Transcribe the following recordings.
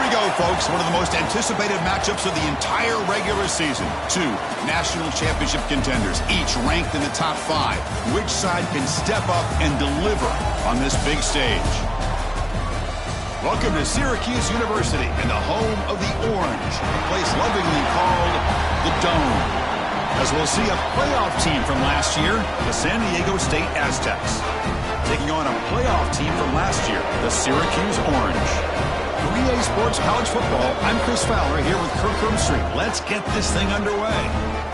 we go, folks. One of the most anticipated matchups of the entire regular season. Two national championship contenders, each ranked in the top 5. Which side can step up and deliver on this big stage? Welcome to Syracuse University and the home of the Orange, a place lovingly called the Dome. As we'll see a playoff team from last year, the San Diego State Aztecs, taking on a playoff team from last year, the Syracuse Orange. For EA Sports College Football, I'm Chris Fowler here with Kirk Street. Let's get this thing underway.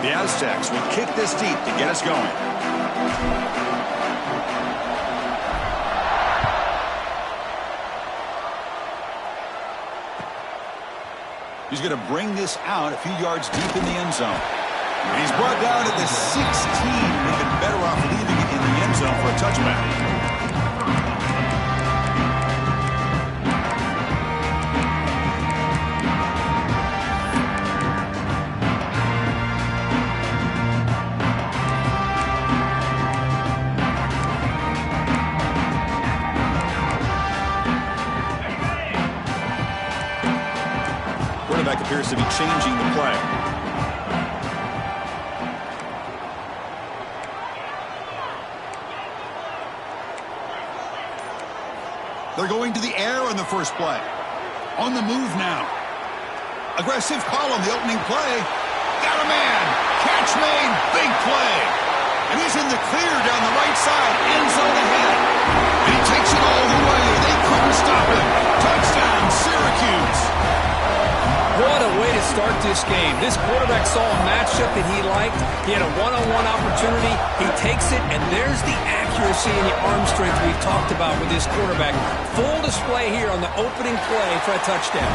The Aztecs will kick this deep to get us going. He's going to bring this out a few yards deep in the end zone. And he's brought down at the 16. They've been better off leaving it in the end zone for a touchback. Appears to be changing the play. They're going to the air on the first play. On the move now. Aggressive call on the opening play. Got a man. Catch made. Big play. And he's in the clear down the right side. End zone ahead. And he takes it all the way. They couldn't stop him. Touchdown, Syracuse. What a way to start this game. This quarterback saw a matchup that he liked. He had a one-on-one opportunity. He takes it, and there's the accuracy and the arm strength we've talked about with this quarterback. Full display here on the opening play for a touchdown.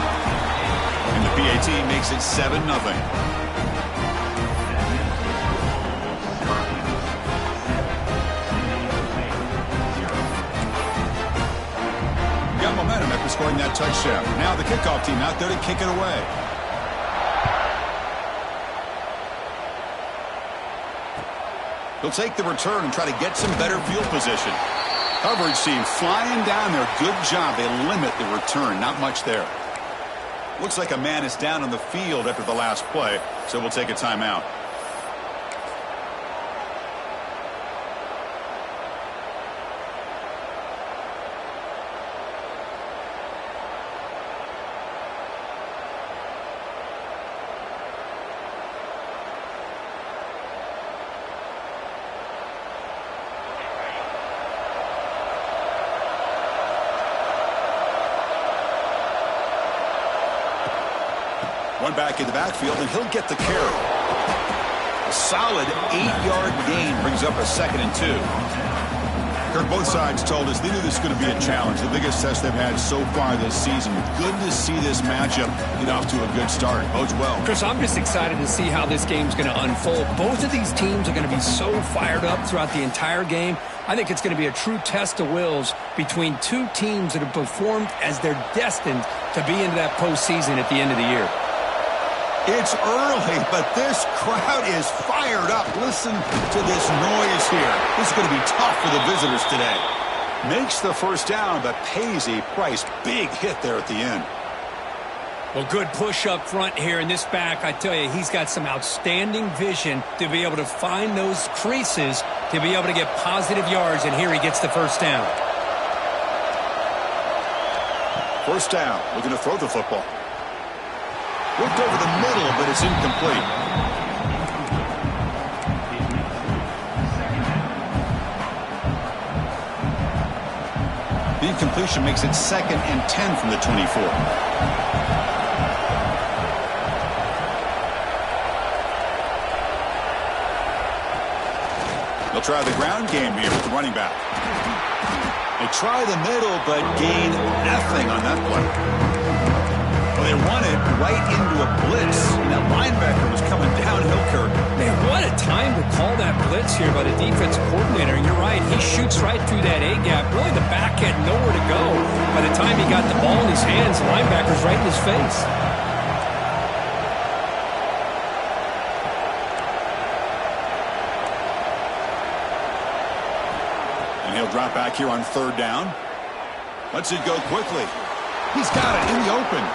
And the PAT makes it 7-0. Got momentum after scoring that touchdown. Now the kickoff team out there to kick it away. He'll take the return and try to get some better field position. Coverage team flying down there. Good job. They limit the return. Not much there. Looks like a man is down on the field after the last play, so we'll take a timeout. One back in the backfield, and he'll get the carry. A solid 8-yard gain brings up a 2nd and 2. Kirk, both sides told us they knew this was going to be a challenge. The biggest test they've had so far this season. Good to see this matchup get off to a good start. Bodes well. Chris, I'm just excited to see how this game's going to unfold. Both of these teams are going to be so fired up throughout the entire game. I think it's going to be a true test of wills between two teams that have performed as they're destined to be into that postseason at the end of the year. It's early, but this crowd is fired up. Listen to this noise here. This is going to be tough for the visitors today. Makes the first down, but pays a price. Big hit there at the end. Well, good push up front here in this back. I tell you, he's got some outstanding vision to be able to find those creases to be able to get positive yards, and here he gets the first down. First down, looking to throw the football. Looked over the middle, but it's incomplete. The incompletion makes it 2nd and 10 from the 24. They'll try the ground game here with the running back. They try the middle, but gain nothing on that play. Well, they they run it right into a blitz, and that linebacker was coming downhill, Kirk. Man, what a time to call that blitz here by the defensive coordinator. And you're right, he shoots right through that A-gap. Really, the back had nowhere to go. By the time he got the ball in his hands, the linebacker's right in his face. And he'll drop back here on 3rd down. Lets it go quickly. He's got it in the open.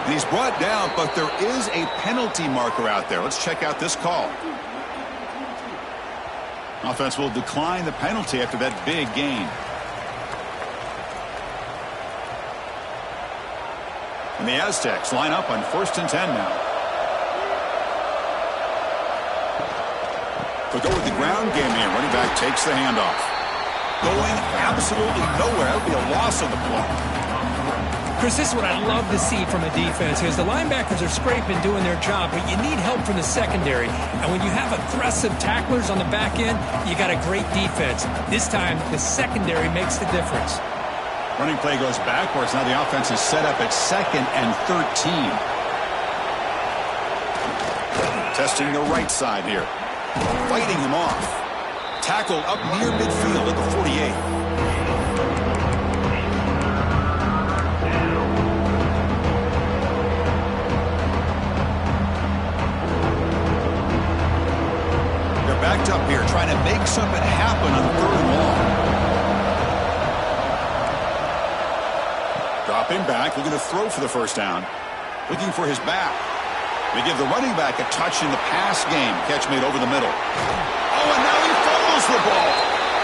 And he's brought down, but there is a penalty marker out there. Let's check out this call. Offense will decline the penalty after that big gain. And the Aztecs line up on 1st and 10 now. They'll go with the ground game here. Running back takes the handoff. Going absolutely nowhere. That would be a loss of the play. Chris, this is what I love to see from a defense, because the linebackers are scraping, doing their job, but you need help from the secondary. And when you have aggressive tacklers on the back end, you got a great defense. This time, the secondary makes the difference. Running play goes backwards. Now the offense is set up at 2nd and 13. Testing the right side here. Fighting him off. Tackled up near midfield at the 48. Backed up here, trying to make something happen on 3rd and long. Dropping back, looking to throw for the 1st down. Looking for his back. They give the running back a touch in the pass game. Catch made over the middle. Oh, and now he fumbles the ball.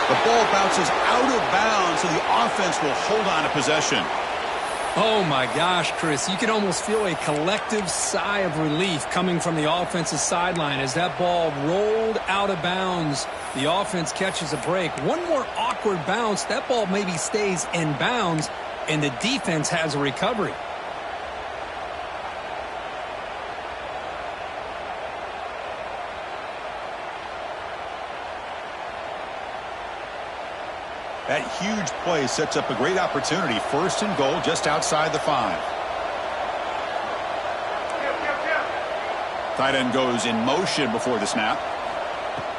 The ball bounces out of bounds, so the offense will hold on to possession. Oh, my gosh, Chris. You can almost feel a collective sigh of relief coming from the offensive sideline as that ball rolled out of bounds. The offense catches a break. One more awkward bounce. That ball maybe stays in bounds, and the defense has a recovery. That huge play sets up a great opportunity. 1st and goal just outside the 5. Tight end goes in motion before the snap.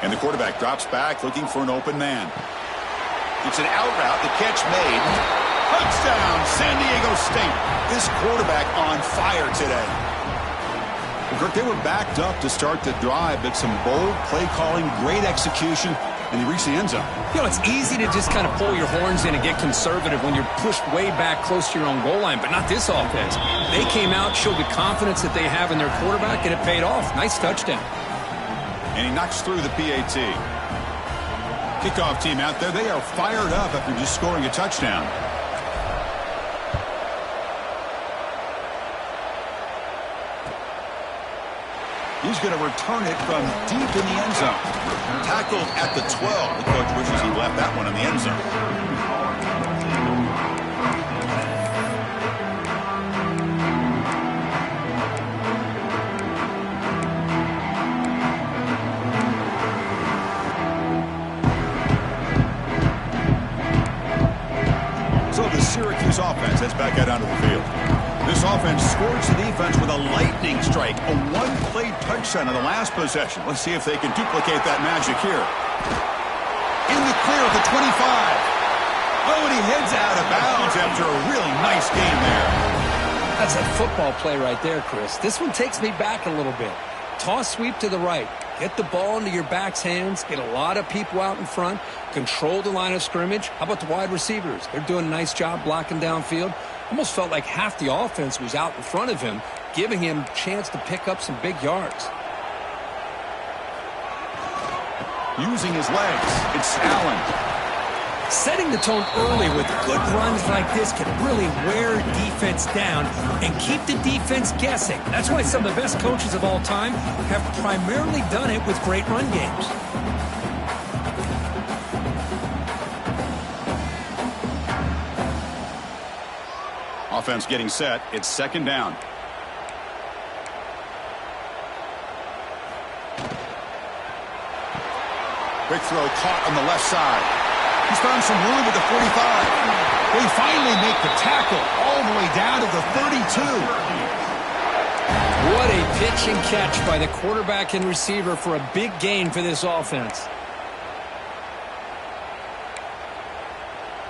And the quarterback drops back looking for an open man. It's an out route. The catch made. Touchdown, San Diego State. This quarterback on fire today. Well, Kirk, they were backed up to start the drive, but some bold play calling, great execution, and they reached the end zone. You know, it's easy to just kind of pull your horns in and get conservative when you're pushed way back close to your own goal line, but not this offense. They came out, showed the confidence that they have in their quarterback, and it paid off. Nice touchdown. And he knocks through the PAT. Kickoff team out there, they are fired up after just scoring a touchdown. He's going to return it from deep in the end zone. Tackled at the 12. The coach wishes he left that one in the end zone. So the Syracuse offense heads back out onto the field. This offense scores the defense with a lightning strike, a one-play touchdown on the last possession. Let's see if they can duplicate that magic here. In the clear at the 25. Oh, and he heads out of bounds after a really nice game there. That's a football play right there, Chris. This one takes me back a little bit. Toss sweep to the right. Get the ball into your back's hands. Get a lot of people out in front. Control the line of scrimmage. How about the wide receivers? They're doing a nice job blocking downfield. Almost felt like half the offense was out in front of him, giving him a chance to pick up some big yards. Using his legs, it's Allen. Setting the tone early with good runs like this can really wear defense down and keep the defense guessing. That's why some of the best coaches of all time have primarily done it with great run games. Offense getting set. It's 2nd down. Quick throw caught on the left side. He's found some room at the 45. They finally make the tackle all the way down to the 32. What a pitch and catch by the quarterback and receiver for a big gain for this offense.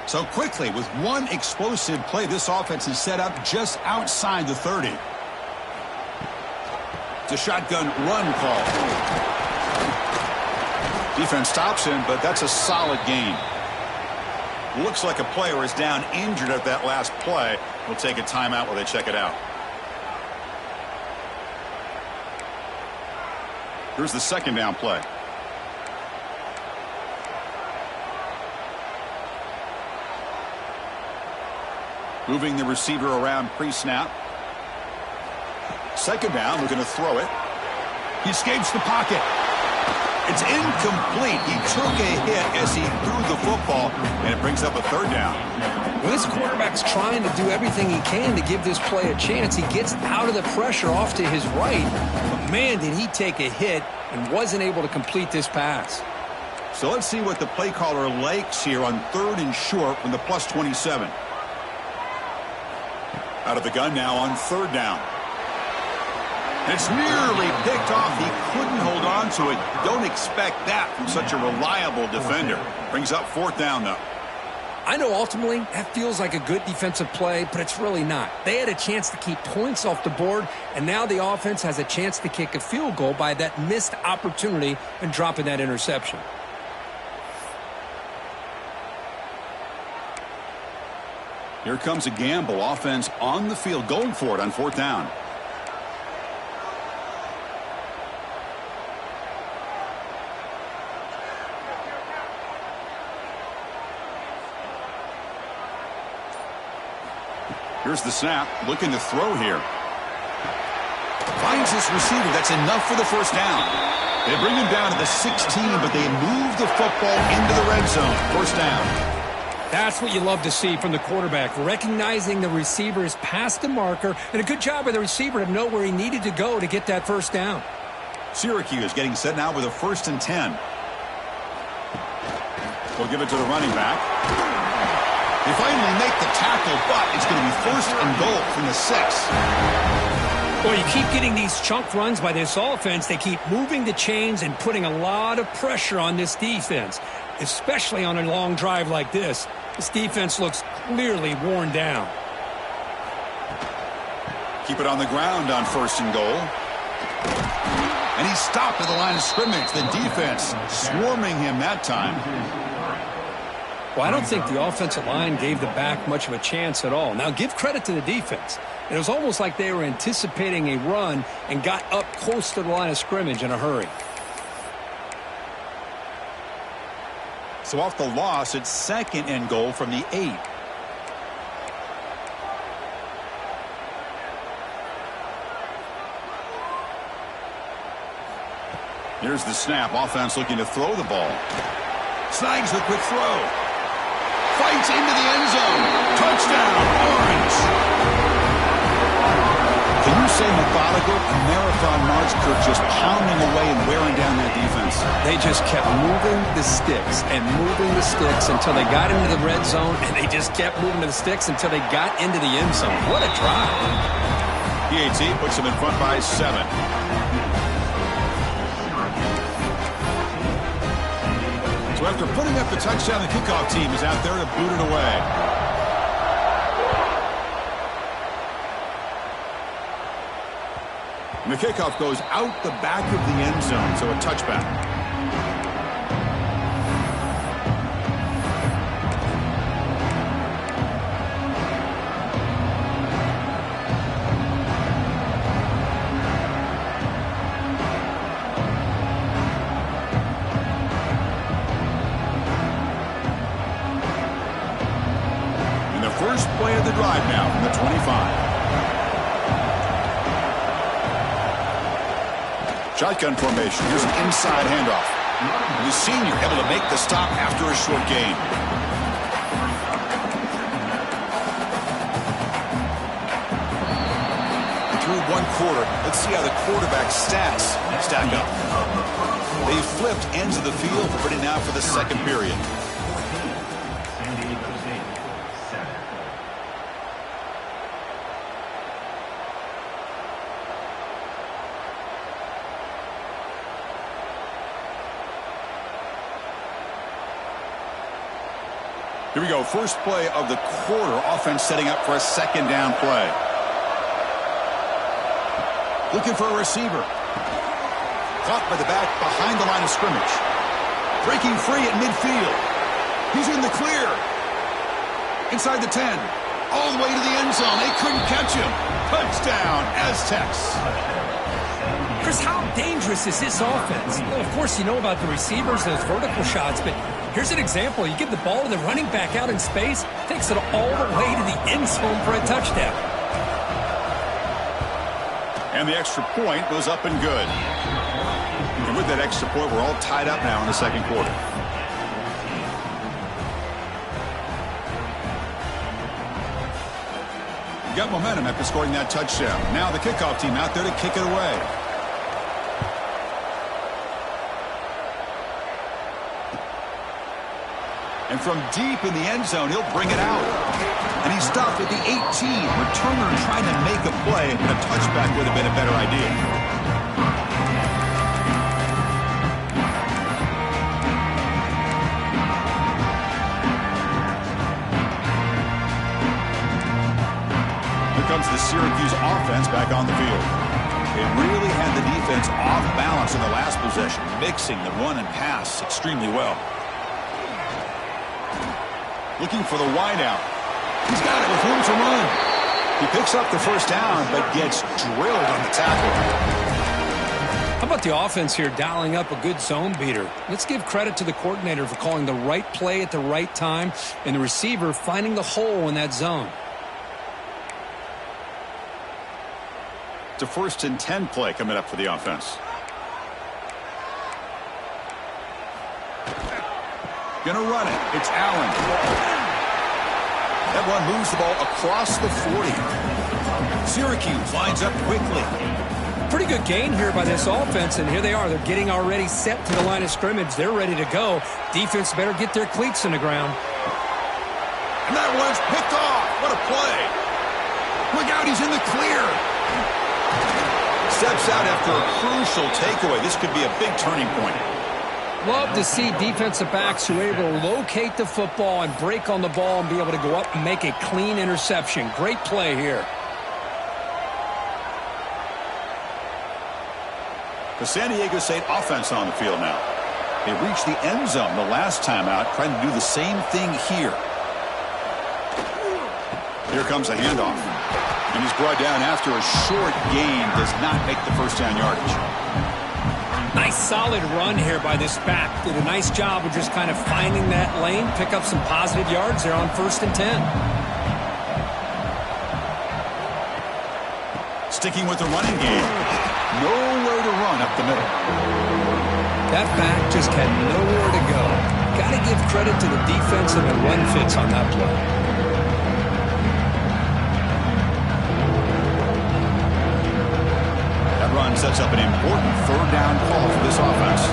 So quickly, with one explosive play, this offense is set up just outside the 30. It's a shotgun run call. Defense stops him, but that's a solid gain. Looks like a player is down injured at that last play. We'll take a timeout while they check it out. Here's the second down play. Moving the receiver around pre-snap. Second down, looking to throw it. He escapes the pocket. It's incomplete. He took a hit as he threw the football, and it brings up a third down. Well, this quarterback's trying to do everything he can to give this play a chance. He gets out of the pressure off to his right, but man, did he take a hit and wasn't able to complete this pass. So let's see what the play caller likes here on 3rd and short from the +27. Out of the gun now on 3rd down. It's nearly picked off. He couldn't hold on to it. Don't expect that from such a reliable defender. Brings up 4th down, though. I know ultimately that feels like a good defensive play, but it's really not. They had a chance to keep points off the board, and now the offense has a chance to kick a field goal by that missed opportunity and dropping that interception. Here comes a gamble. Offense on the field, going for it on 4th down. Here's the snap, looking to throw here. Finds his receiver. That's enough for the first down. They bring him down to the 16, but they move the football into the red zone. First down. That's what you love to see from the quarterback, recognizing the receiver is past the marker, and a good job by the receiver to know where he needed to go to get that first down. Syracuse getting set now with a 1st and 10. We'll give it to the running back. They finally make the tackle, but it's going to be 1st and goal from the 6. Well, you keep getting these chunk runs by this offense. They keep moving the chains and putting a lot of pressure on this defense, especially on a long drive like this. This defense looks clearly worn down. Keep it on the ground on 1st and goal. And he stopped at the line of scrimmage. The defense swarming him that time. Well, I don't think the offensive line gave the back much of a chance at all. Now, give credit to the defense. It was almost like they were anticipating a run and got up close to the line of scrimmage in a hurry. So off the loss, it's 2nd and goal from the 8. Here's the snap. Offense looking to throw the ball. Snags the quick throw. Fights into the end zone. Touchdown, Orange. Can you say methodical? A marathon march, Kirk, just pounding away and wearing down that defense. They just kept moving the sticks and moving the sticks until they got into the red zone, and they just kept moving the sticks until they got into the end zone. What a drive. PAT puts them in front by 7. So after putting up the touchdown, the kickoff team is out there to boot it away. And the kickoff goes out the back of the end zone, so a touchback. First play of the drive now from the 25. Shotgun formation. Here's an inside handoff. The senior able to make the stop after a short gain. Through 1 quarter, let's see how the quarterback stats stack up. They flipped ends of the field, ready now for the 2nd period. Here we go. First play of the quarter. Offense setting up for a second down play. Looking for a receiver. Caught by the back behind the line of scrimmage. Breaking free at midfield. He's in the clear. Inside the 10. All the way to the end zone. They couldn't catch him. Touchdown, Aztecs. Chris, how dangerous is this offense? Well, of course, you know about the receivers, those vertical shots, but here's an example. You give the ball to the running back out in space, takes it all the way to the end zone for a touchdown. And the extra point was up and good. And with that extra point, we're all tied up now in the second quarter. Got momentum after scoring that touchdown. Now the kickoff team out there to kick it away. And from deep in the end zone, he'll bring it out. And he stopped at the 18. Returner trying to make a play, but a touchback would have been a better idea. Here comes the Syracuse offense back on the field. They really had the defense off balance in the last possession, mixing the run and pass extremely well. Looking for the wideout. He's got it with room to run. He picks up the first down, but gets drilled on the tackle. How about the offense here dialing up a good zone beater? Let's give credit to the coordinator for calling the right play at the right time and the receiver finding the hole in that zone. It's a 1st and 10 play coming up for the offense. Gonna run it. It's Allen. That one moves the ball across the 40. Syracuse lines up quickly. Pretty good gain here by this offense, and here they are. They're getting already set to the line of scrimmage. They're ready to go. Defense better get their cleats in the ground. And that one's picked off. What a play. Look out, he's in the clear. Steps out after a crucial takeaway. This could be a big turning point. Love to see defensive backs who are able to locate the football and break on the ball and be able to go up and make a clean interception. Great play here. The San Diego State offense on the field now. They reached the end zone the last time out, trying to do the same thing here. Here comes a handoff. And he's brought down after a short gain. Does not make the first down yardage. Nice solid run here by this back. Did a nice job of just kind of finding that lane, pick up some positive yards there on 1st and 10. Sticking with the running game. Nowhere to run up the middle. That back just had nowhere to go. Got to give credit to the defense and the run fits on that play. Run sets up an important 3rd down call for this offense.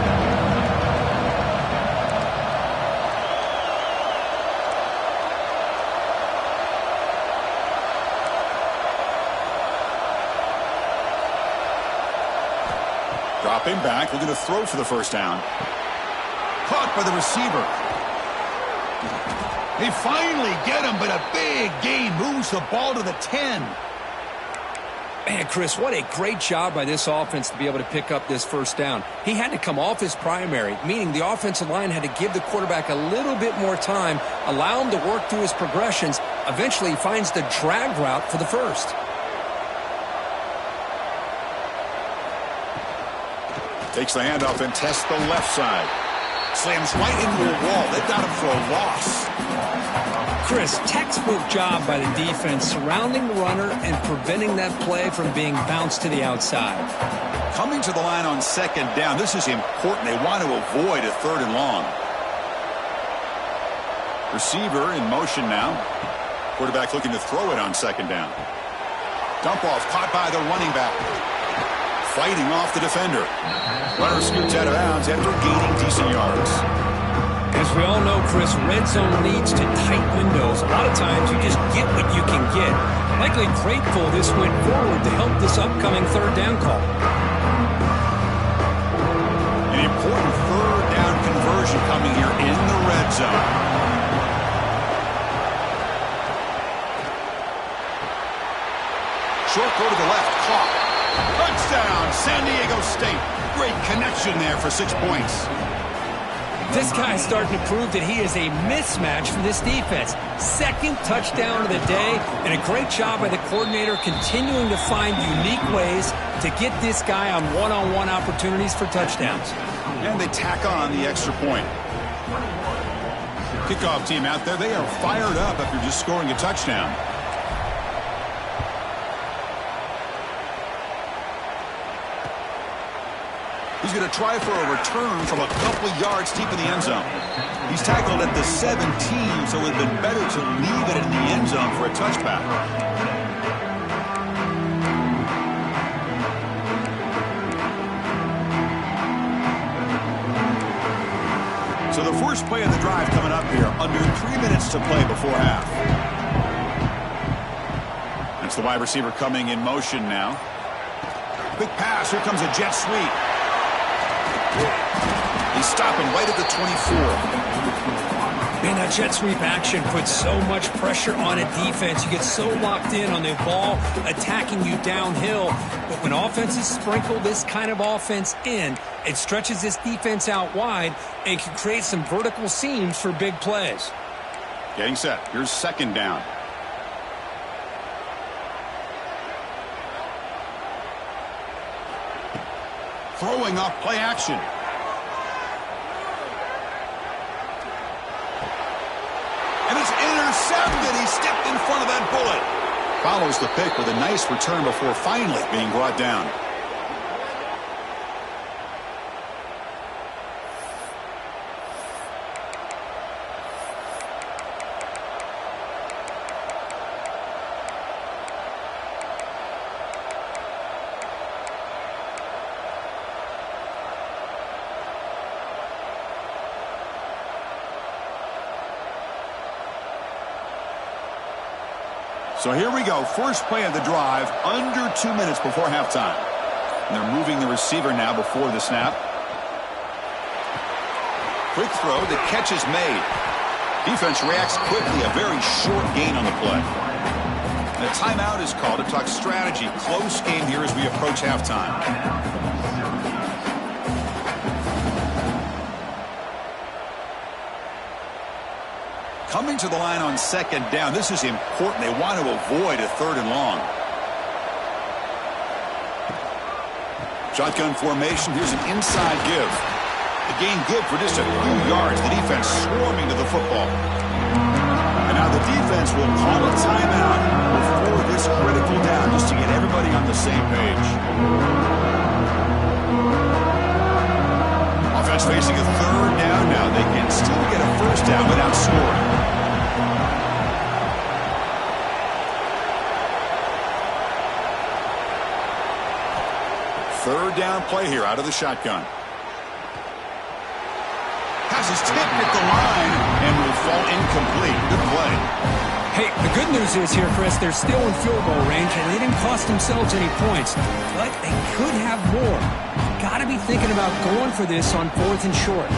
Dropping back, looking to throw for the first down. Caught by the receiver. They finally get him, but a big gain moves the ball to the 10. Man, Chris, what a great job by this offense to be able to pick up this first down. He had to come off his primary, meaning the offensive line had to give the quarterback a little bit more time, allow him to work through his progressions. Eventually, he finds the drag route for the first. Takes the handoff and tests the left side. Slams right into a wall. They've got him for a loss. Chris, textbook job by the defense surrounding the runner and preventing that play from being bounced to the outside. Coming to the line on 2nd down, this is important. They want to avoid a 3rd and long. Receiver in motion now. Quarterback looking to throw it on 2nd down. Dump off caught by the running back. Fighting off the defender. Runner scoots out of bounds after gaining decent yards. As we all know, Chris, red zone leads to tight windows. A lot of times you just get what you can get. Likely grateful this went forward to help this upcoming 3rd down call. An important 3rd down conversion coming here in the red zone. Short throw to the left. Caught. Touchdown, San Diego State. Great connection there for 6 points. This guy's starting to prove that he is a mismatch for this defense. Second touchdown of the day, and a great job by the coordinator continuing to find unique ways to get this guy on one-on-one opportunities for touchdowns. And they tack on the extra point. Kickoff team out there, they are fired up after just scoring a touchdown. He's going to try for a return from a couple yards deep in the end zone. He's tackled at the 17, so it would have been better to leave it in the end zone for a touchback. So the first play of the drive coming up here, under 3 minutes to play before half. That's the wide receiver coming in motion now. Quick pass, here comes a jet sweep. He's stopping right at the 24. Man, that jet sweep action puts so much pressure on a defense. You get so locked in on the ball attacking you downhill. But when offenses sprinkle this kind of offense in, it stretches this defense out wide and can create some vertical seams for big plays. Getting set. Here's second down. Throwing off play action. And it's intercepted. He stepped in front of that bullet. Follows the pick with a nice return before finally being brought down. So here we go. First play of the drive, under 2 minutes before halftime. And they're moving the receiver now before the snap. Quick throw. The catch is made. Defense reacts quickly. A very short gain on the play. And a timeout is called to talk strategy. Close game here as we approach halftime. Coming to the line on second down. This is important. They want to avoid a third and long. Shotgun formation. Here's an inside give. The gain good for just a few yards. The defense swarming to the football. And now the defense will call a timeout before this critical down just to get everybody on the same page. Offense facing a third down now. They can still get a first down without scoring. Third down play here out of the shotgun. Pass is tipped at the line and will fall incomplete. Good play. Hey, the good news is here, Chris, they're still in field goal range, and they didn't cost themselves any points. But they could have more. Got to be thinking about going for this on 4th and short.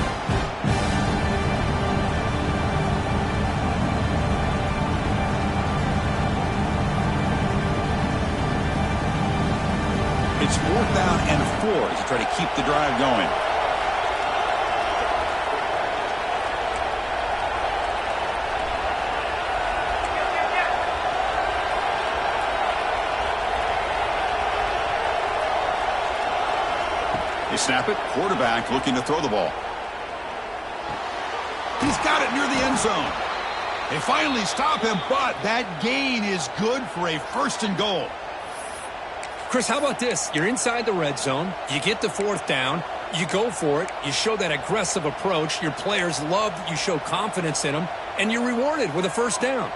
It's 4th down and 4 as you try to keep the drive going. They snap it. Quarterback looking to throw the ball. He's got it near the end zone. They finally stop him, but that gain is good for a 1st and goal. Chris, how about this? You're inside the red zone. You get the 4th down. You go for it. You show that aggressive approach. Your players love that you show confidence in them, and you're rewarded with a 1st down.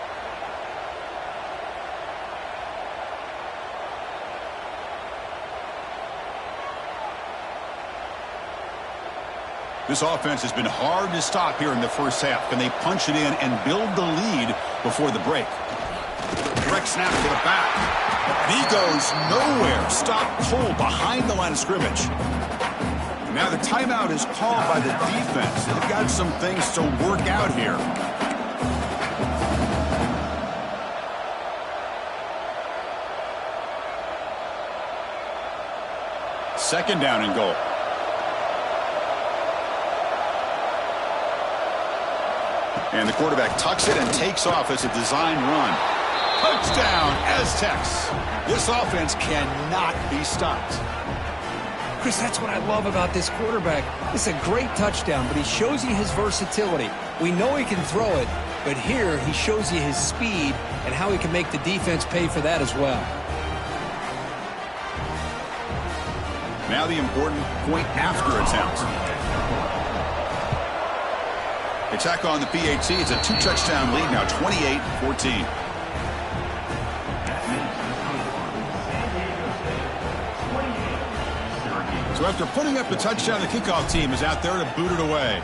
This offense has been hard to stop here in the first half. Can they punch it in and build the lead before the break? Direct snap to the back. And he goes nowhere. Stopped cold behind the line of scrimmage. Now the timeout is called by the defense. They've got some things to work out here. second down and goal. And the quarterback tucks it and takes off as a design run. Touchdown, Aztecs. This offense cannot be stopped. Chris, that's what I love about this quarterback. It's a great touchdown, but he shows you his versatility. We know he can throw it, but here he shows you his speed and how he can make the defense pay for that as well. Now the important point after attempt. Attack on the PAT. It's a 2-touchdown lead now, 28-14. So after putting up the touchdown, the kickoff team is out there to boot it away.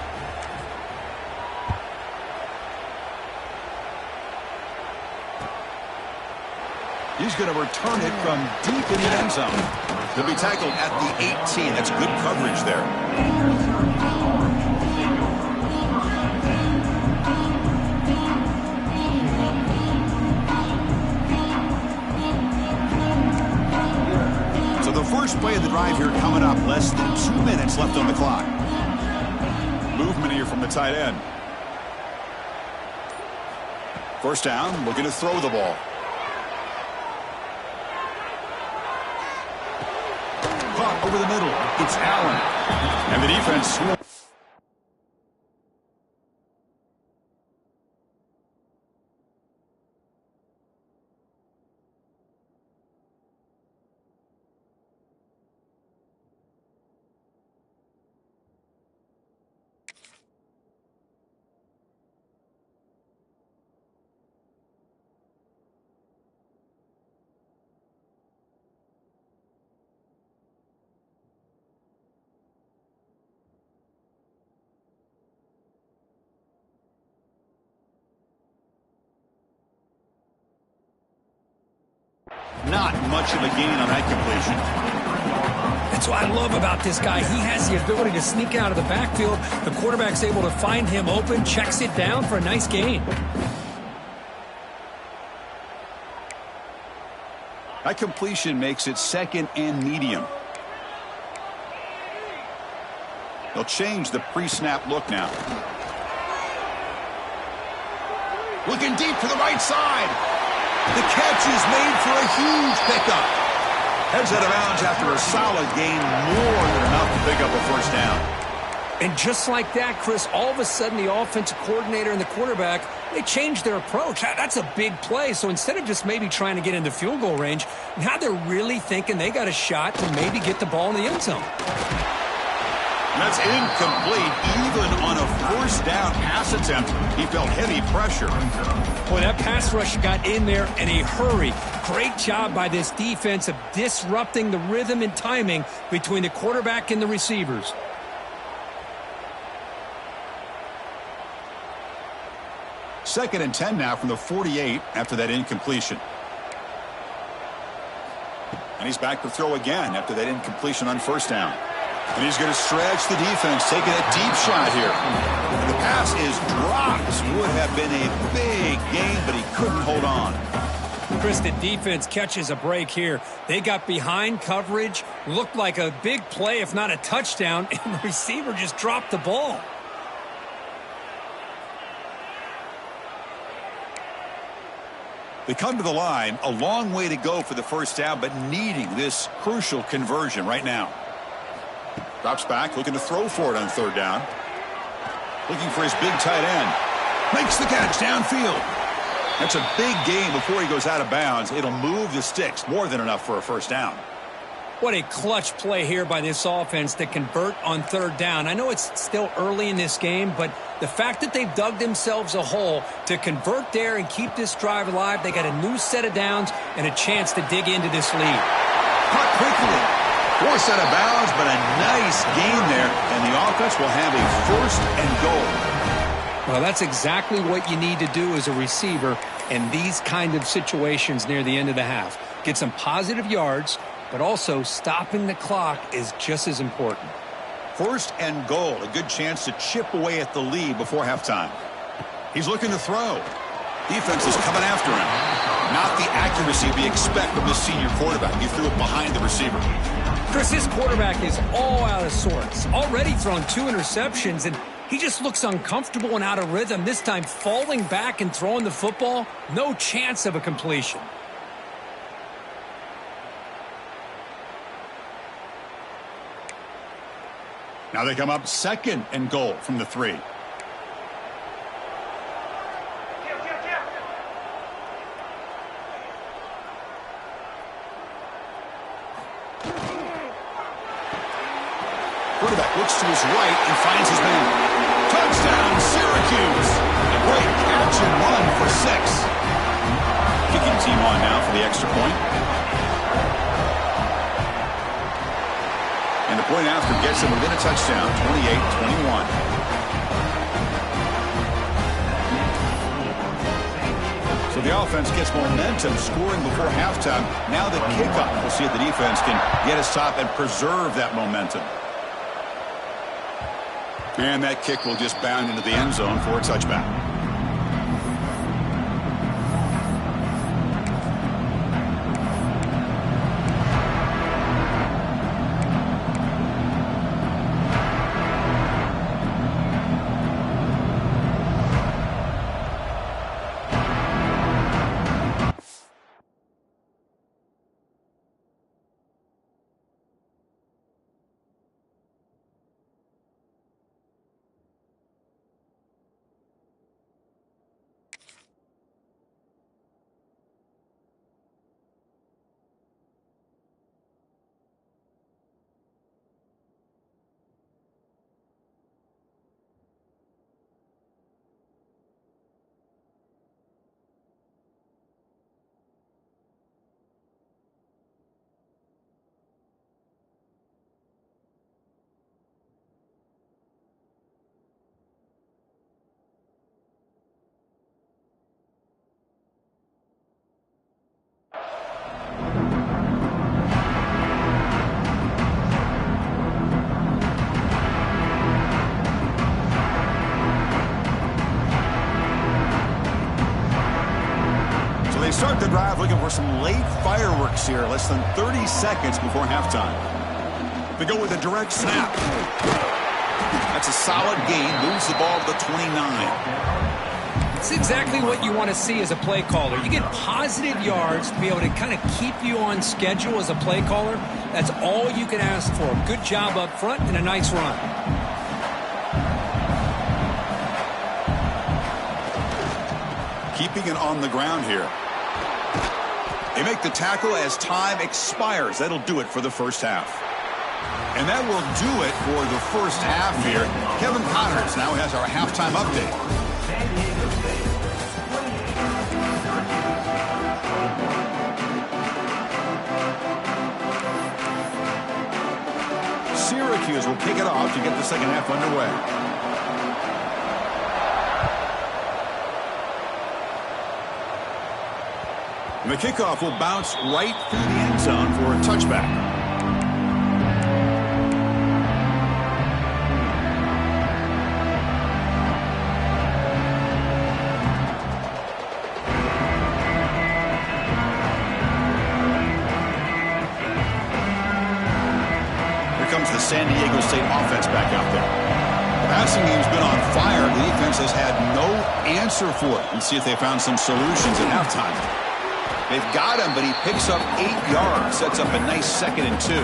He's going to return it from deep in the end zone. He'll be tackled at the 18. That's good coverage there. First play of the drive here coming up. Less than 2 minutes left on the clock. Movement here from the tight end. First down, looking to throw the ball. Caught over the middle. It's Allen. And the defense. Not much of a gain on that completion. That's what I love about this guy. He has the ability to sneak out of the backfield. The quarterback's able to find him open, checks it down for a nice gain. That completion makes it second and medium. They'll change the pre-snap look now. Looking deep to the right side. The catch is made for a huge pickup. Heads out of bounds after a solid gain, more than enough to pick up a first down. And just like that, Chris, all of a sudden the offensive coordinator and the quarterback, they changed their approach. That's a big play. So instead of just maybe trying to get into field goal range, now they're really thinking they got a shot to maybe get the ball in the end zone. That's incomplete. Even on a first down pass attempt, he felt heavy pressure. Boy, that pass rush got in there in a hurry. Great job by this defense of disrupting the rhythm and timing between the quarterback and the receivers. Second and 10 now from the 48 after that incompletion. And he's back to throw again after that incompletion on first down. And he's going to stretch the defense, taking a deep shot here. And the pass is dropped. Would have been a big gain, but he couldn't hold on. Chris, the defense catches a break here. They got behind coverage, looked like a big play, if not a touchdown, and the receiver just dropped the ball. They come to the line, a long way to go for the first down, but needing this crucial conversion right now. Drops back, looking to throw for it on third down. Looking for his big tight end. Makes the catch downfield. That's a big gain before he goes out of bounds. It'll move the sticks, more than enough for a first down. What a clutch play here by this offense to convert on third down. I know it's still early in this game, but the fact that they've dug themselves a hole to convert there and keep this drive alive, they got a new set of downs and a chance to dig into this lead. Caught quickly. Forced out of bounds, but a nice gain there, and the offense will have a first and goal. Well, that's exactly what you need to do as a receiver in these kind of situations near the end of the half. Get some positive yards, but also stopping the clock is just as important. First and goal, a good chance to chip away at the lead before halftime. He's looking to throw. Defense is coming after him. Not the accuracy we expect from the senior quarterback. He threw it behind the receiver. Chris, this quarterback is all out of sorts. Already thrown 2 interceptions, and he just looks uncomfortable and out of rhythm. This time falling back and throwing the football, no chance of a completion. Now they come up 2nd and goal from the 3. Quarterback looks to his right and finds his man. Touchdown, Syracuse! A great catch and run for 6. Kicking team on now for the extra point. And the point after gets him within a touchdown, 28-21. So the offense gets momentum, scoring before halftime. Now the kickoff. We'll see if the defense can get his top and preserve that momentum. And that kick will just bound into the end zone for a touchback. They start the drive looking for some late fireworks here, less than 30 seconds before halftime. They go with a direct snap. That's a solid gain, moves the ball to the 29. It's exactly what you want to see as a play caller. You get positive yards to be able to kind of keep you on schedule as a play caller. That's all you can ask for. Good job up front and a nice run. Keeping it on the ground here. They make the tackle as time expires. That'll do it for the first half. And that will do it for the first half here. Kevin Connors now has our halftime update. Syracuse will kick it off to get the second half underway. And the kickoff will bounce right through the end zone for a touchback. Here comes the San Diego State offense back out there. The passing game's been on fire. The defense has had no answer for it. Let's see if they found some solutions at halftime. They've got him, but he picks up 8 yards. Sets up a nice 2nd and 2.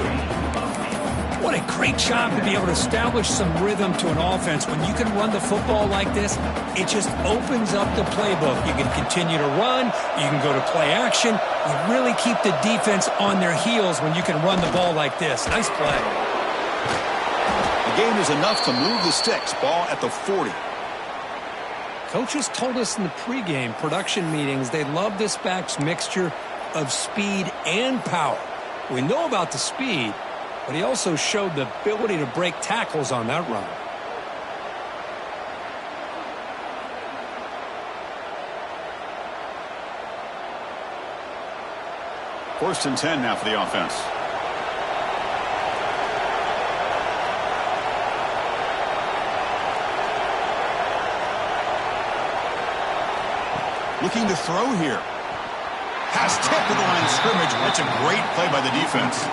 What a great job to be able to establish some rhythm to an offense. When you can run the football like this, it just opens up the playbook. You can continue to run. You can go to play action. You really keep the defense on their heels when you can run the ball like this. Nice play. The game is enough to move the sticks. Ball at the 40. Coaches told us in the pregame production meetings they love this back's mixture of speed and power. We know about the speed, but he also showed the ability to break tackles on that run. First and 10 now for the offense. Looking to throw here. Pass tipped to the line of scrimmage. That's a great play by the defense.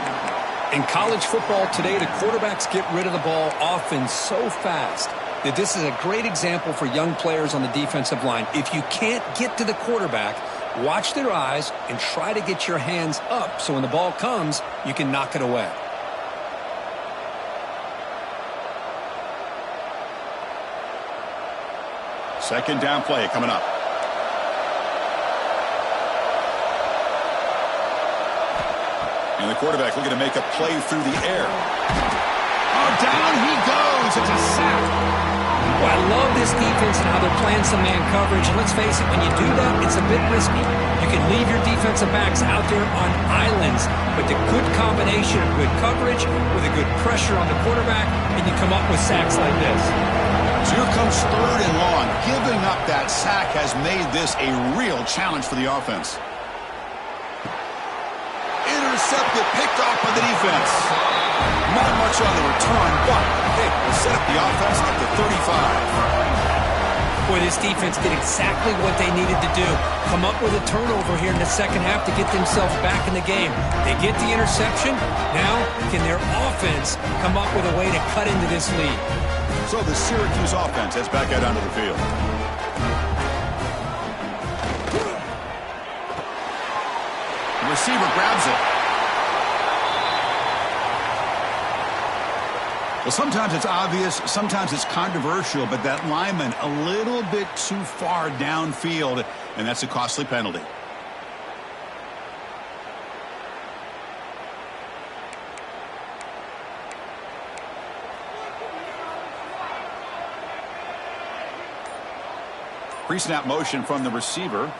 In college football today, the quarterbacks get rid of the ball often so fast that this is a great example for young players on the defensive line. If you can't get to the quarterback, watch their eyes and try to get your hands up so when the ball comes, you can knock it away. Second down play coming up. And the quarterback looking to make a play through the air. Oh, down he goes. It's a sack. Well, I love this defense and how they're playing some man coverage. And let's face it, when you do that, it's a bit risky. You can leave your defensive backs out there on islands, but the good combination of good coverage with a good pressure on the quarterback, and you come up with sacks like this. So here comes third and long. Giving up that sack has made this a real challenge for the offense. Intercepted, picked off by the defense. Not much on the return, but hey, will set up the offense up to 35. Boy, this defense did exactly what they needed to do. Come up with a turnover here in the second half to get themselves back in the game. They get the interception. Now, can their offense come up with a way to cut into this lead? So the Syracuse offense heads back out onto the field. The receiver grabs it. Well, sometimes it's obvious, sometimes it's controversial, but that lineman a little bit too far downfield, and that's a costly penalty. Pre-snap motion from the receiver.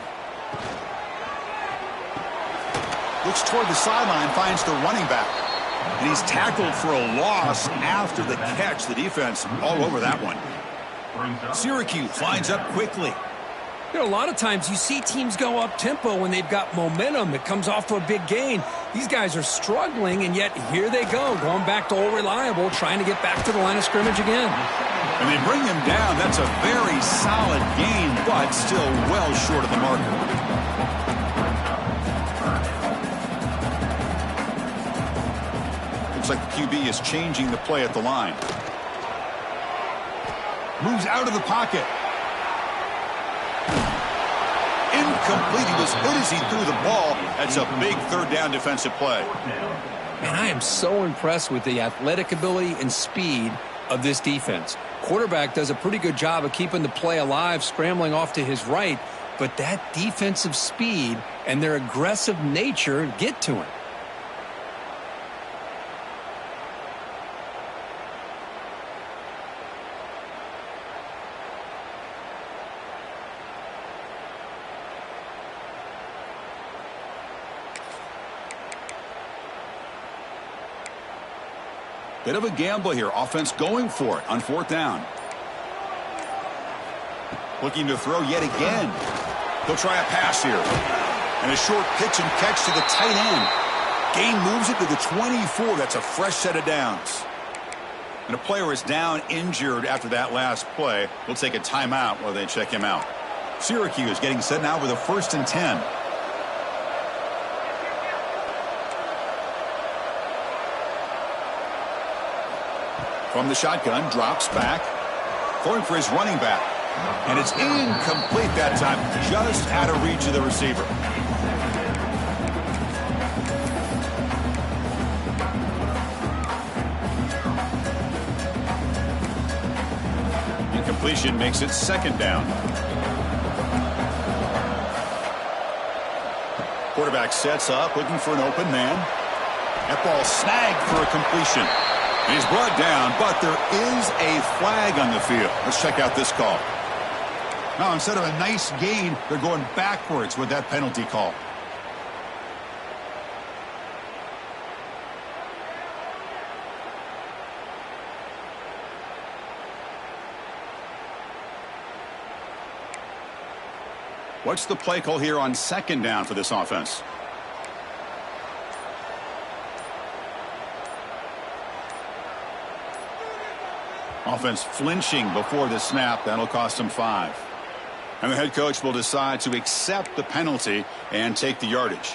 Looks toward the sideline, finds the running back. And he's tackled for a loss after the catch. The defense all over that one. Syracuse lines up quickly. You know, a lot of times you see teams go up-tempo when they've got momentum. It comes off to a big gain. These guys are struggling, and yet here they go, going back to old reliable, trying to get back to the line of scrimmage again. And they bring him down. That's a very solid gain, but still well short of the marker. Looks like the QB is changing the play at the line. Moves out of the pocket. Incomplete. He was hit as he threw the ball. That's a big third down defensive play. And I am so impressed with the athletic ability and speed of this defense. Quarterback does a pretty good job of keeping the play alive, scrambling off to his right, but that defensive speed and their aggressive nature get to him. Bit of a gamble here. Offense going for it on fourth down. Looking to throw yet again. He'll try a pass here. And a short pitch and catch to the tight end. Gain moves it to the 24. That's a fresh set of downs. And a player is down injured after that last play. We'll take a timeout while they check him out. Syracuse getting set now with a 1st and 10. From the shotgun, drops back, throwing for his running back. And it's incomplete that time, just out of reach of the receiver. Incompletion makes it 2nd down. Quarterback sets up, looking for an open man. That ball snagged for a completion. He's brought down, but there is a flag on the field. Let's check out this call. Now, instead of a nice gain, they're going backwards with that penalty call. What's the play call here on 2nd down for this offense? Offense flinching before the snap. That'll cost them 5. And the head coach will decide to accept the penalty and take the yardage.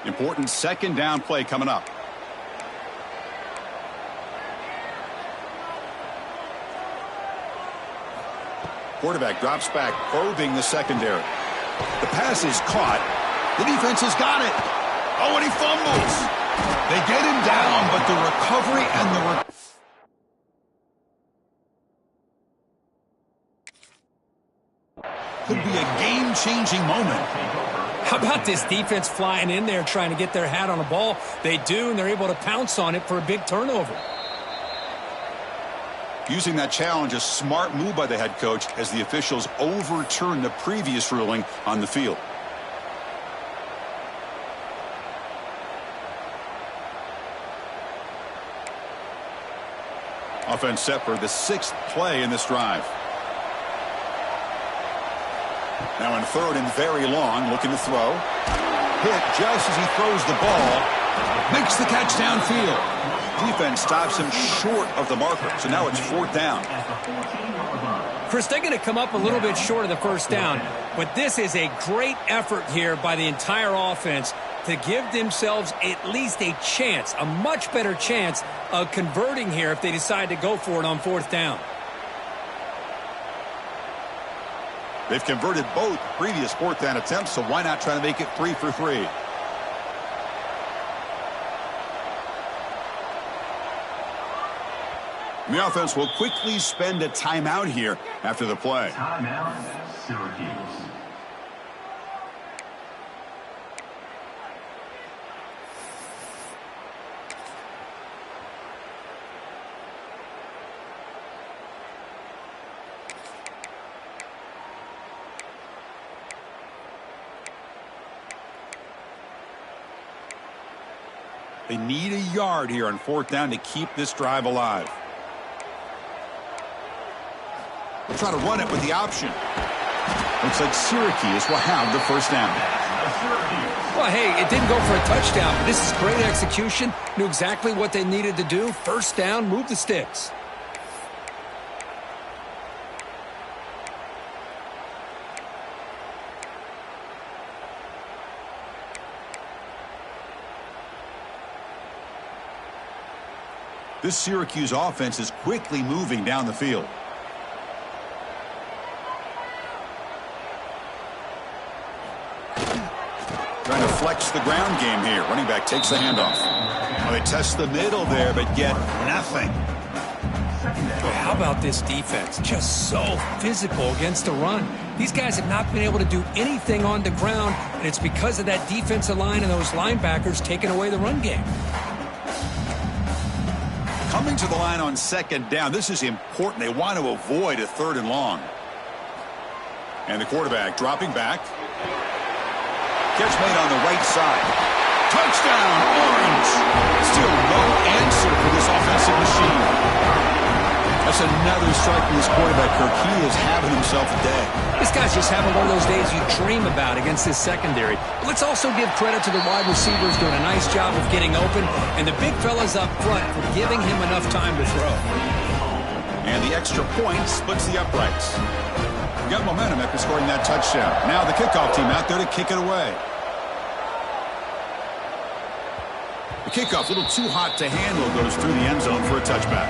Important second down play coming up. Quarterback drops back, probing the secondary. The pass is caught. The defense has got it. Oh, and he fumbles. They get him down, but the recovery and the could be a game-changing moment. How about this defense flying in there trying to get their hat on the ball? They do, and they're able to pounce on it for a big turnover. Using that challenge, a smart move by the head coach as the officials overturn the previous ruling on the field. Offense set for the 6th play in this drive. Now in 3rd and very long, looking to throw. Hit just as he throws the ball. Makes the catch downfield. Defense stops him short of the marker, so now it's 4th down. Chris, they're going to come up a little bit short of the first down, but this is a great effort here by the entire offense to give themselves at least a chance, a much better chance of converting here if they decide to go for it on 4th down. They've converted both previous 4th down attempts, so why not try to make it 3 for 3? The offense will quickly spend a timeout here after the play. Timeout, Syracuse. They need a yard here on 4th down to keep this drive alive. They'll try to run it with the option. Looks like Syracuse will have the first down. Well, hey, it didn't go for a touchdown, but this is great execution. Knew exactly what they needed to do. First down, move the sticks. This Syracuse offense is quickly moving down the field. Trying to flex the ground game here. Running back takes the handoff. Well, they test the middle there, but get nothing. Boy, how about this defense? Just so physical against the run. These guys have not been able to do anything on the ground, and it's because of that defensive line and those linebackers taking away the run game. Coming to the line on 2nd down. This is important. They want to avoid a 3rd and long. And the quarterback dropping back. Catch made on the right side. Touchdown, Orange. Still no answer for this offensive machine. That's another strike from this quarterback, Kirk. He is having himself a day. This guy's just having one of those days you dream about against this secondary. But let's also give credit to the wide receivers doing a nice job of getting open, and the big fellas up front for giving him enough time to throw. And the extra point splits the uprights. Got momentum after scoring that touchdown. Now the kickoff team out there to kick it away. The kickoff, a little too hot to handle, goes through the end zone for a touchback.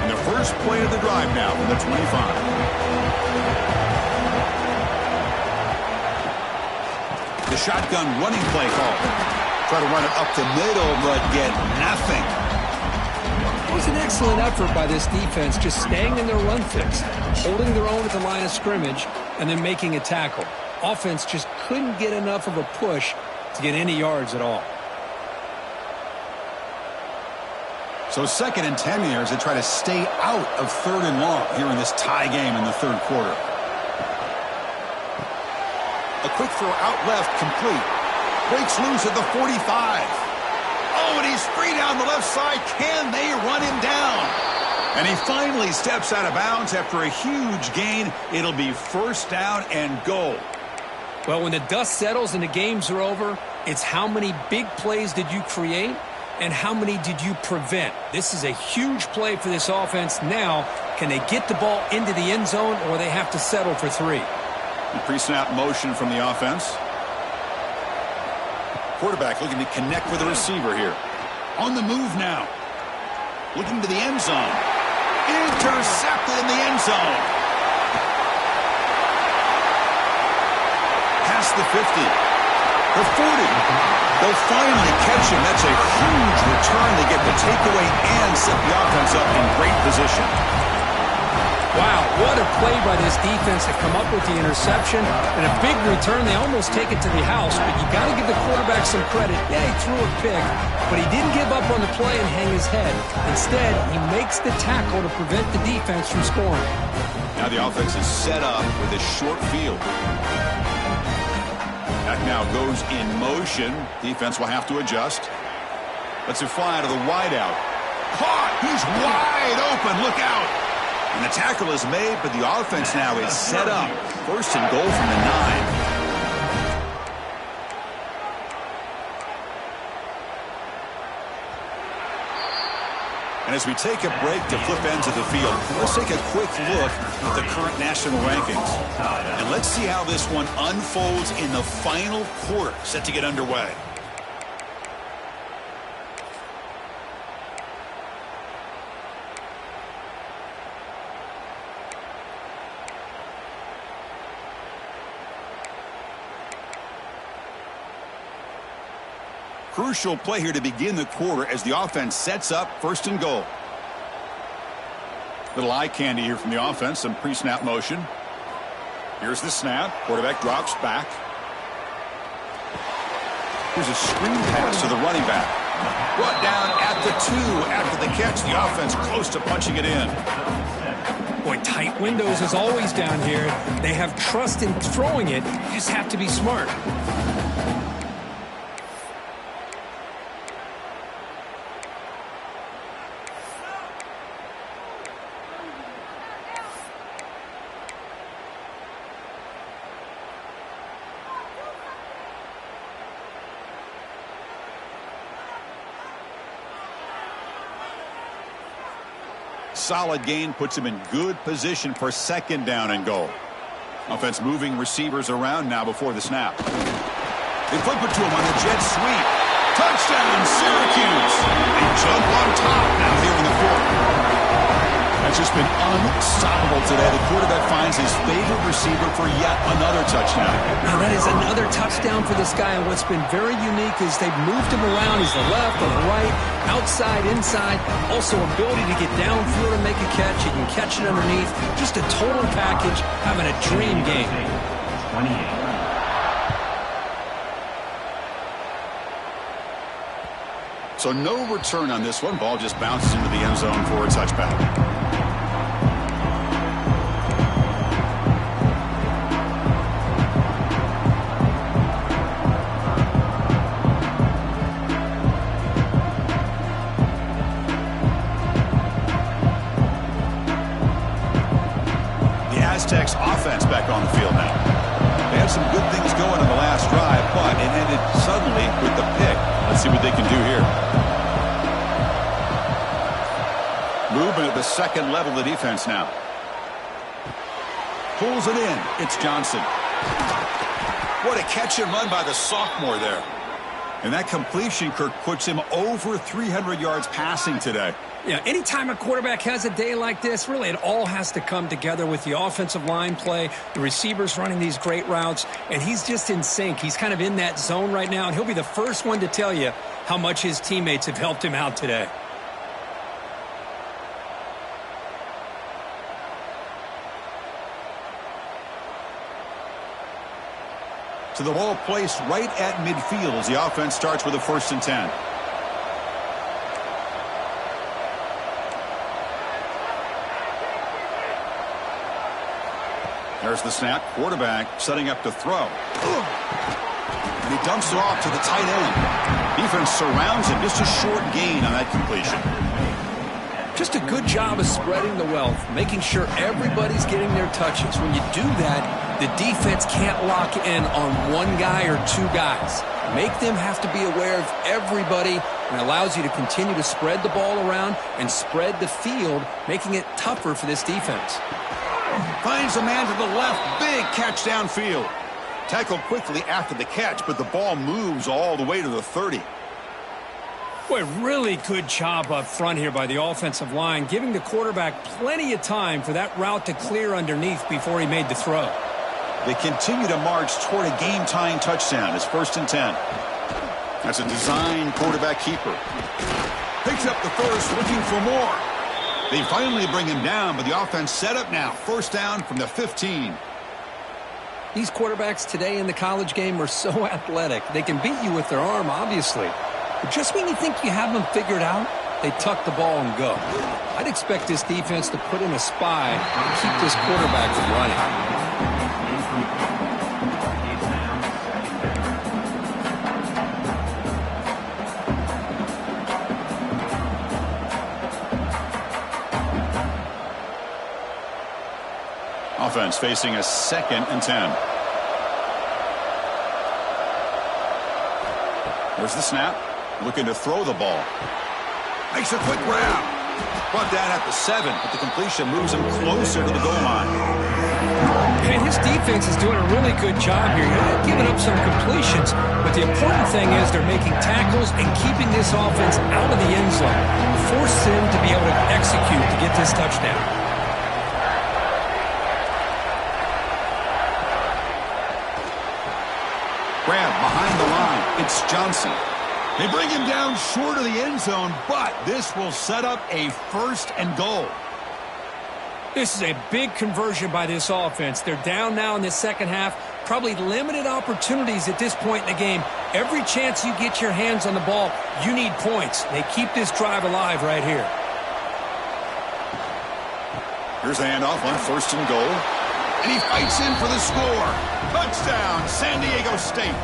And the first play of the drive now from the 25. The shotgun running play call. Try to run it up the middle, but get nothing. It was an excellent effort by this defense, just staying in their run fix, holding their own at the line of scrimmage, and then making a tackle. Offense just couldn't get enough of a push to get any yards at all. So 2nd and 10 here as they try to stay out of 3rd and long here in this tie game in the 3rd quarter. A quick throw out left, complete. Breaks loose at the 45. Oh, and he's free down the left side. Can they run him down? And he finally steps out of bounds after a huge gain. It'll be 1st down and goal. Well, when the dust settles and the games are over, it's how many big plays did you create and how many did you prevent. This is a huge play for this offense. Now, can they get the ball into the end zone or they have to settle for 3? The pre-snap motion from the offense. Quarterback looking to connect with the receiver here. On the move now. Looking to the end zone. Intercepted in the end zone. Past the 50. The 40. They'll finally catch him. That's a huge return. They get the takeaway and set the offense up in great position. Wow, what a play by this defense to come up with the interception and a big return. They almost take it to the house, but you got to give the quarterback some credit. Yeah, he threw a pick, but he didn't give up on the play and hang his head. Instead, he makes the tackle to prevent the defense from scoring. Now the offense is set up with a short field. That now goes in motion. Defense will have to adjust. Lets it fly out of the wideout. Caught! He's wide open. Look out! And the tackle is made, but the offense now is set up. First and goal from the 9. And as we take a break to flip ends of the field, let's take a quick look at the current national rankings. And let's see how this one unfolds in the final quarter, set to get underway. Crucial play here to begin the quarter as the offense sets up first and goal. Little eye candy here from the offense, some pre-snap motion. Here's the snap. Quarterback drops back. Here's a screen pass to the running back. Brought down at the 2 after the catch. The offense close to punching it in. Boy, tight windows is always down here. They have trust in throwing it. You just have to be smart. Solid gain puts him in good position for second down and goal. Offense moving receivers around now before the snap. They flip it to him on the jet sweep. Touchdown, Syracuse. They jump on top now here in the 4th. That's just been unstoppable today. The quarterback finds his favorite receiver for yet another touchdown. Now that is another touchdown for this guy, and what's been very unique is they've moved him around. He's the left, on the right, outside, inside. Also ability to get downfield and make a catch. He can catch it underneath. Just a total package, having a dream game. 28. So no return on this one. Ball just bounces into the end zone for a touchback. The Aztecs offense back on the field now. They had some good things going on the last drive, but it ended suddenly with the pick. Let's see what they can do here. Movement at the second level of the defense now. Pulls it in. It's Johnson. What a catch and run by the sophomore there. And that completion, Kirk, puts him over 300 yards passing today. Yeah, anytime a quarterback has a day like this, really it all has to come together with the offensive line play, the receivers running these great routes, and he's just in sync. He's kind of in that zone right now, and he'll be the first one to tell you how much his teammates have helped him out today. To the ball placed right at midfield as the offense starts with a 1st and 10. There's the snap. Quarterback setting up to throw. And he dumps it off to the tight end. Defense surrounds him. Just a short gain on that completion. Just a good job of spreading the wealth, making sure everybody's getting their touches. When you do that, The defense can't lock in on one guy or two guys. Make them have to be aware of everybody, and allows you to continue to spread the ball around and spread the field, making it tougher for this defense. Finds a man to the left. Big catch downfield. Tackled quickly after the catch, but the ball moves all the way to the 30. Boy, really good job up front here by the offensive line, giving the quarterback plenty of time for that route to clear underneath before he made the throw. They continue to march toward a game-tying touchdown. It's 1st and 10. That's a design quarterback keeper. Picks up the first, looking for more. They finally bring him down, but the offense set up now. 1st down from the 15. These quarterbacks today in the college game are so athletic. They can beat you with their arm, obviously. But just when you think you have them figured out, they tuck the ball and go. I'd expect this defense to put in a spy and keep this quarterback from running. Offense facing a 2nd and 10. There's the snap. Looking to throw the ball. Makes a quick grab. Brought down at the 7, but the completion moves him closer to the goal line. And his defense is doing a really good job here. They're not giving up some completions, but the important thing is they're making tackles and keeping this offense out of the end zone. Force him to be able to execute to get this touchdown. Grab behind the line. It's Johnson. They bring him down short of the end zone, but this will set up a 1st and goal. This is a big conversion by this offense. They're down now in the second half. Probably limited opportunities at this point in the game. Every chance you get your hands on the ball, you need points. They keep this drive alive right here. Here's a handoff on 1st and goal. And he fights in for the score. Touchdown, San Diego State.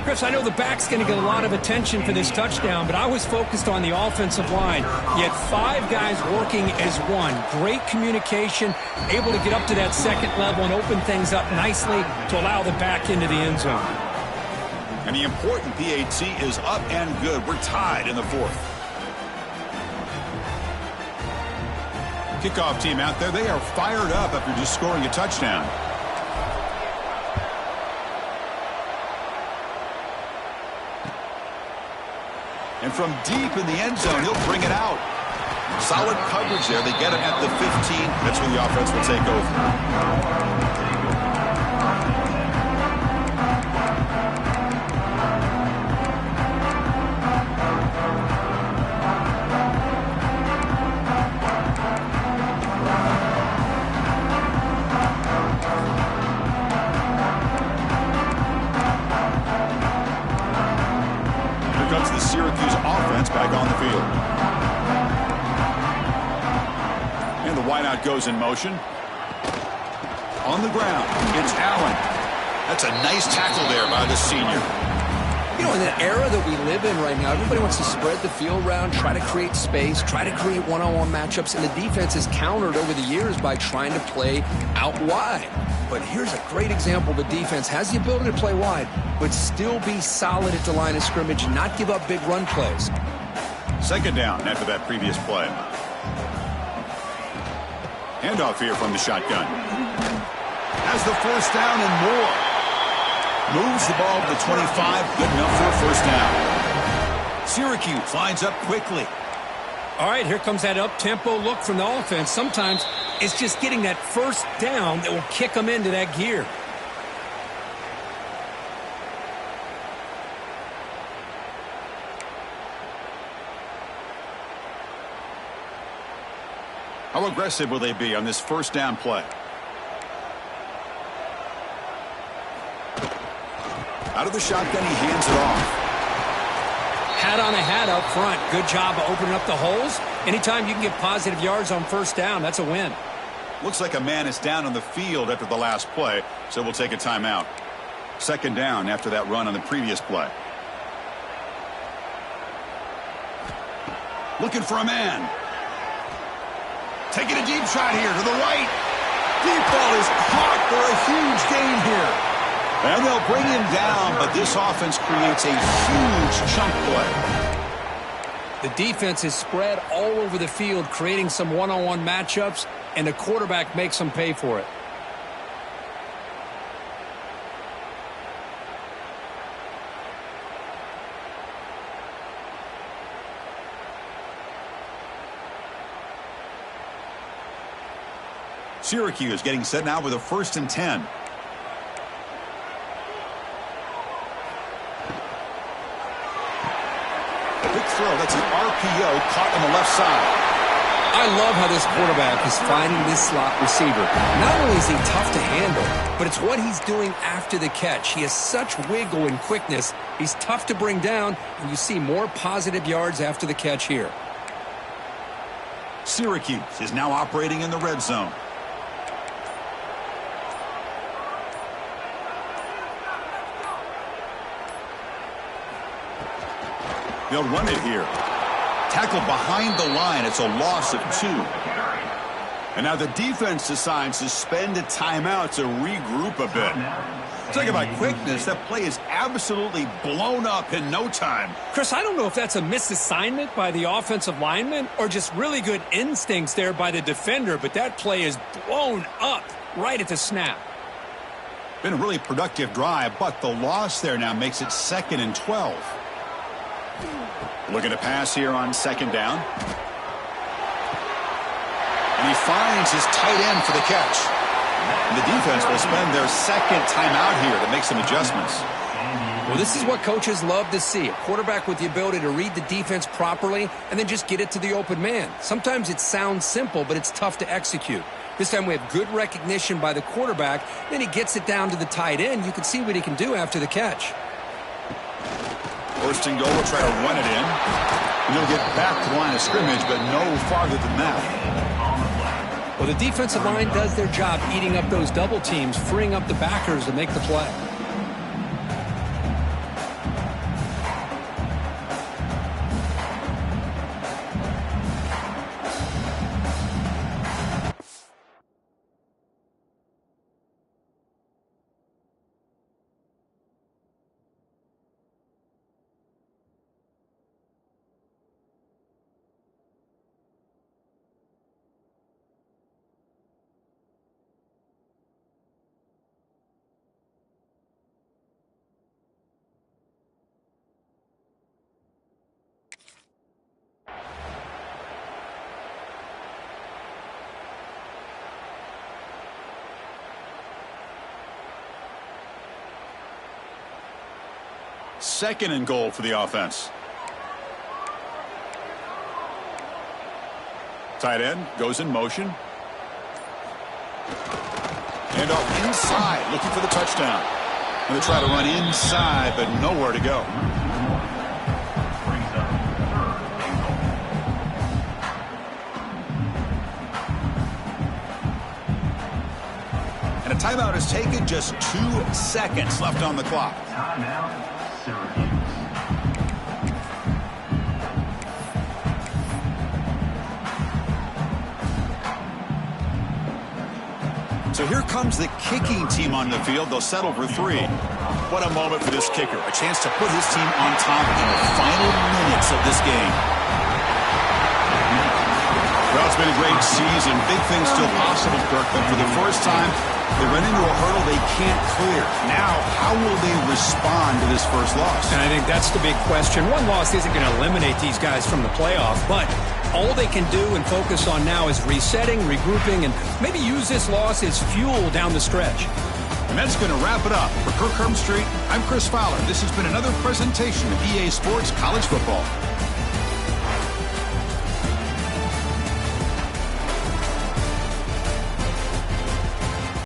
Chris, I know the back's going to get a lot of attention for this touchdown, but I was focused on the offensive line. You had 5 guys working as one. Great communication, able to get up to that 2nd level and open things up nicely to allow the back into the end zone. And the important PAT is up and good. We're tied in the 4th. Kickoff team out there, they are fired up after just scoring a touchdown. And from deep in the end zone, he'll bring it out. Solid coverage there. They get him at the 15. That's where the offense will take over. The Syracuse offense back on the field. And the wideout goes in motion. On the ground, it's Allen. That's a nice tackle there by the senior. You know, in the era that we live in right now, everybody wants to spread the field around, try to create space, try to create one-on-one matchups, and the defense is countered over the years by trying to play out wide. But here's a great example. The defense has the ability to play wide, but still be solid at the line of scrimmage and not give up big run plays. 2nd down after that previous play. Handoff here from the shotgun. Has the 1st down and more. Moves the ball to the 25. Good enough for a 1st down. Syracuse lines up quickly. All right, here comes that up-tempo look from the offense. Sometimes it's just getting that 1st down that will kick them into that gear. How aggressive will they be on this 1st down play? Out of the shotgun, he hands it off. Hat on a hat up front. Good job of opening up the holes. Anytime you can get positive yards on 1st down, that's a win. Looks like a man is down on the field after the last play, so we'll take a timeout. 2nd down after that run on the previous play. Looking for a man. Taking a deep shot here to the right. deep ball is caught for a huge gain here. And they'll bring him down, but this offense creates a huge chunk play. The defense is spread all over the field, creating some one-on-one matchups, and the quarterback makes them pay for it. Syracuse getting set now with a 1st and 10. A big throw. That's an RPO caught on the left side. I love how this quarterback is finding this slot receiver. Not only is he tough to handle, but it's what he's doing after the catch. He has such wiggle and quickness. He's tough to bring down, and you see more positive yards after the catch here. Syracuse is now operating in the red zone. They'll run it here. Tackled behind the line. It's a loss of 2. And now the defense decides to spend a timeout to regroup a bit. Talk about quickness. That play is absolutely blown up in no time. Chris, I don't know if that's a misassignment by the offensive lineman or just really good instincts there by the defender, but that play is blown up right at the snap. Been a really productive drive, but the loss there now makes it 2nd and 12. Looking to pass here on 2nd down. And he finds his tight end for the catch. And the defense will spend their 2nd timeout here to make some adjustments. Well, this is what coaches love to see. A quarterback with the ability to read the defense properly and then just get it to the open man. Sometimes it sounds simple, but it's tough to execute. This time we have good recognition by the quarterback. Then he gets it down to the tight end. You can see what he can do after the catch. 1st and goal, will try to run it in. And he'll get back to the line of scrimmage, but no farther than that. Well, the defensive line does their job eating up those double teams, freeing up the backers to make the play. Second and goal for the offense. Tight end goes in motion. And off inside, looking for the touchdown. Going to try to run inside, but nowhere to go. And a timeout is taken. Just 2 seconds left on the clock. Timeout, Syracuse. So here comes the kicking team on the field. They'll settle for 3. What a moment for this kicker. A chance to put his team on top in the final minutes of this game. Well, it's been a great season. Big things still possible, Kirk, but for the first time, they run into a hurdle they can't clear. Now, how will they respond to this first loss? And I think that's the big question. One loss isn't going to eliminate these guys from the playoff, but all they can do and focus on now is resetting, regrouping, and maybe use this loss as fuel down the stretch. And that's going to wrap it up. For Kirk Street, I'm Chris Fowler. This has been another presentation of EA Sports College Football.